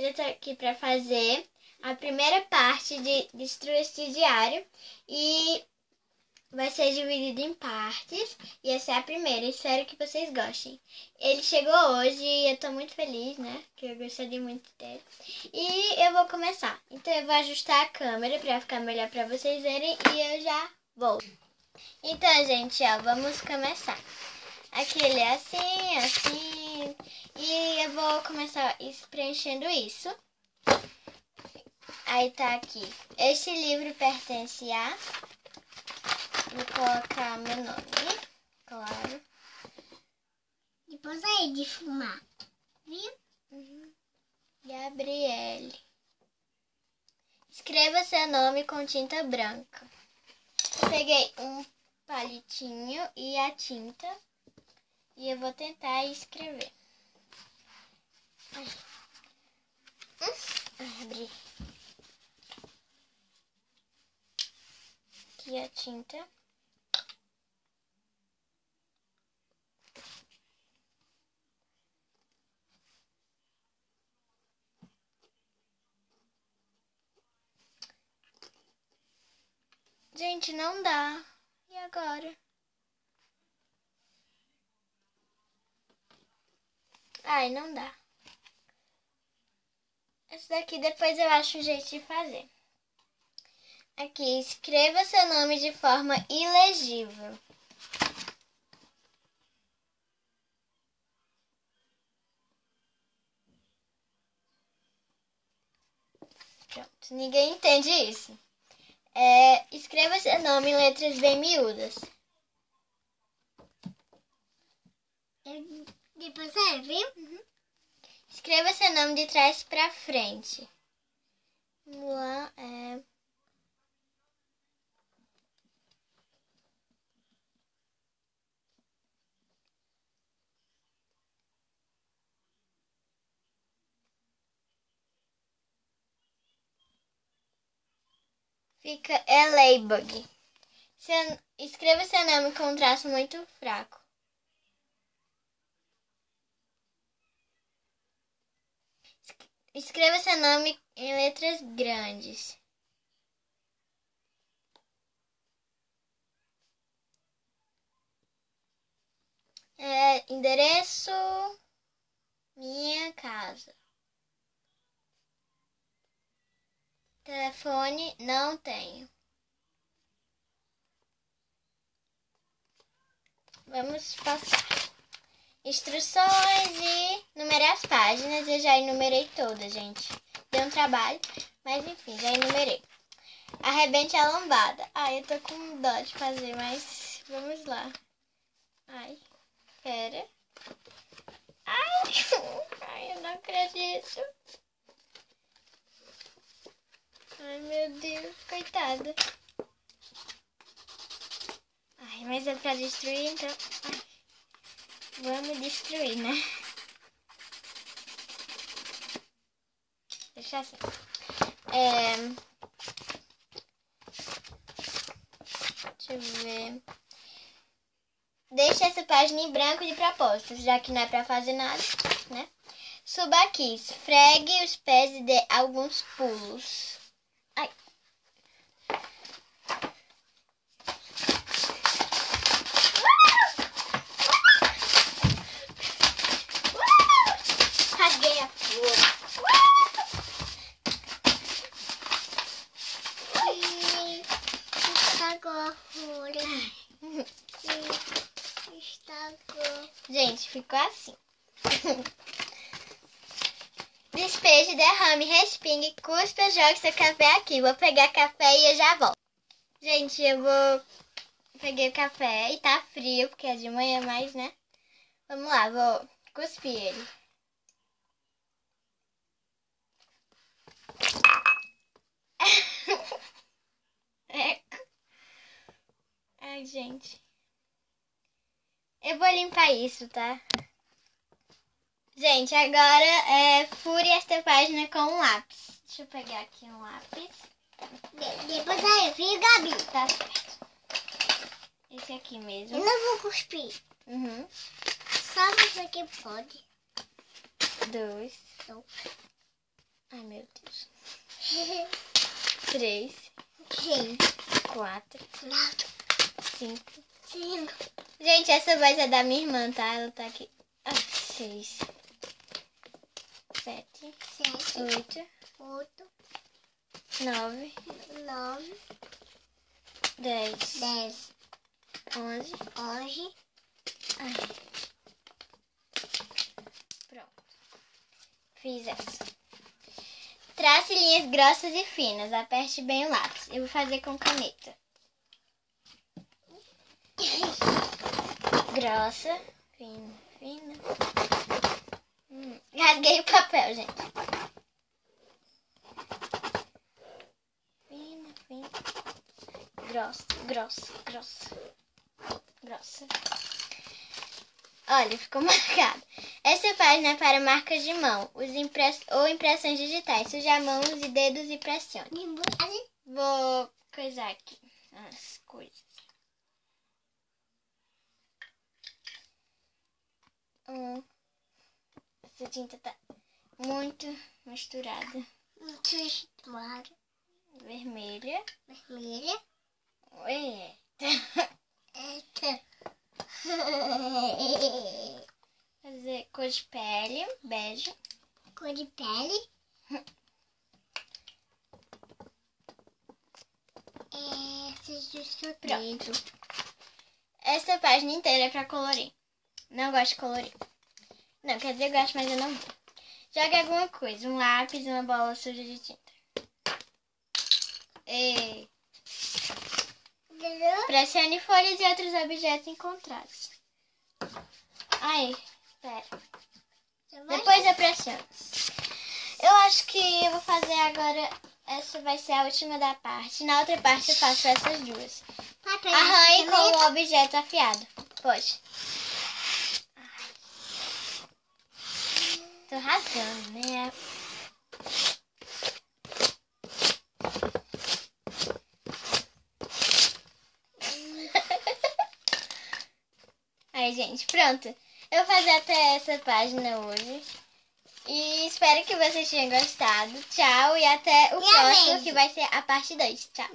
Hoje eu tô aqui pra fazer a primeira parte de Destrua este Diário e vai ser dividido em partes e essa é a primeira, espero que vocês gostem. Ele chegou hoje e eu tô muito feliz, né, que eu gostaria muito dele. E eu vou começar, então eu vou ajustar a câmera pra ficar melhor pra vocês verem e eu já volto. Então, gente, ó, vamos começar. Aqui ele é assim, e eu vou começar preenchendo isso. Aí tá aqui, este livro pertence a... Vou colocar meu nome, claro. Depois aí de fumar, viu? Gabriele. Escreva seu nome com tinta branca. Peguei um palitinho e a tinta. E eu vou tentar escrever. Abri. Aqui a tinta. Gente, não dá. E agora? Ai, não dá. Esse daqui depois eu acho um jeito de fazer. Aqui, escreva seu nome de forma ilegível. Pronto, ninguém entende isso. Escreva seu nome em letras bem miúdas. Depois aí, viu? Escreva seu nome de trás pra frente. Vamos lá, Fica Ladybug. Escreva seu nome com um traço muito fraco. Escreva seu nome em letras grandes. Endereço, minha casa. Telefone, não tenho. Vamos passar. Instruções e numerar as páginas. Eu já enumerei todas, gente. Deu um trabalho, mas enfim, já enumerei. Arrebente a lombada. Ai, eu tô com dó de fazer, mas vamos lá. Ai, pera. Ai, eu não acredito. Ai, meu Deus, coitada. Ai, mas é pra destruir, então... Ai, vamos destruir, né? Deixa assim. Deixa eu ver. Deixa essa página em branco de propósito, já que não é pra fazer nada, né? Suba aqui, esfregue os pés e dê alguns pulos. Ai. Rasguei a flor. Estragou a folha. Estragou. Gente, ficou assim. Despeje, derrame, respingue, cuspa, jogue seu café aqui. Vou pegar café e eu já volto. Gente, peguei o café e tá frio, porque é de manhã mais, né? Vamos lá, vou cuspir ele. Ai, gente. Eu vou limpar isso, tá? Gente, agora fure esta página com um lápis. Deixa eu pegar aqui um lápis. Depois aí, viu, Gabi? Tá certo. Esse aqui mesmo. Eu não vou cuspir. Só você que pode. 2. Ai, meu Deus. 3, 4, 5. Gente, essa voz é da minha irmã, tá? Ela tá aqui. 6, 7, 8, 9, 10, 11. Ai. Pronto. Fiz essa. Trace linhas grossas e finas. Aperte bem o lápis. Eu vou fazer com caneta. Grossa. Fina. Rasguei o papel, gente. Fina. Grossa. Olha, ficou marcado. Essa página é para marcas de mão ou impressões digitais. Suje a mão, use dedos e pressione. Vou coisar aqui as coisas. Essa tinta tá muito misturada. Vermelha. Eita. Fazer cor de pele, bege. Cor de pele. Pronto. Essa página inteira é pra colorir. Não gosto de colorir. Não, quer dizer, eu gosto, mas eu não vou. Jogue alguma coisa. Um lápis, uma bola suja de tinta. Pressione folhas e outros objetos encontrados. Ai, espera. Depois eu pressiono. Eu acho que eu vou fazer agora. Essa vai ser a última da parte. Na outra parte eu faço essas duas. Arranhe com um objeto afiado. Pode. Tô rasgando, né? Aí, gente, pronto. Eu vou fazer até essa página hoje. E espero que vocês tenham gostado. Tchau e até o próximo, que vai ser a parte 2. Tchau.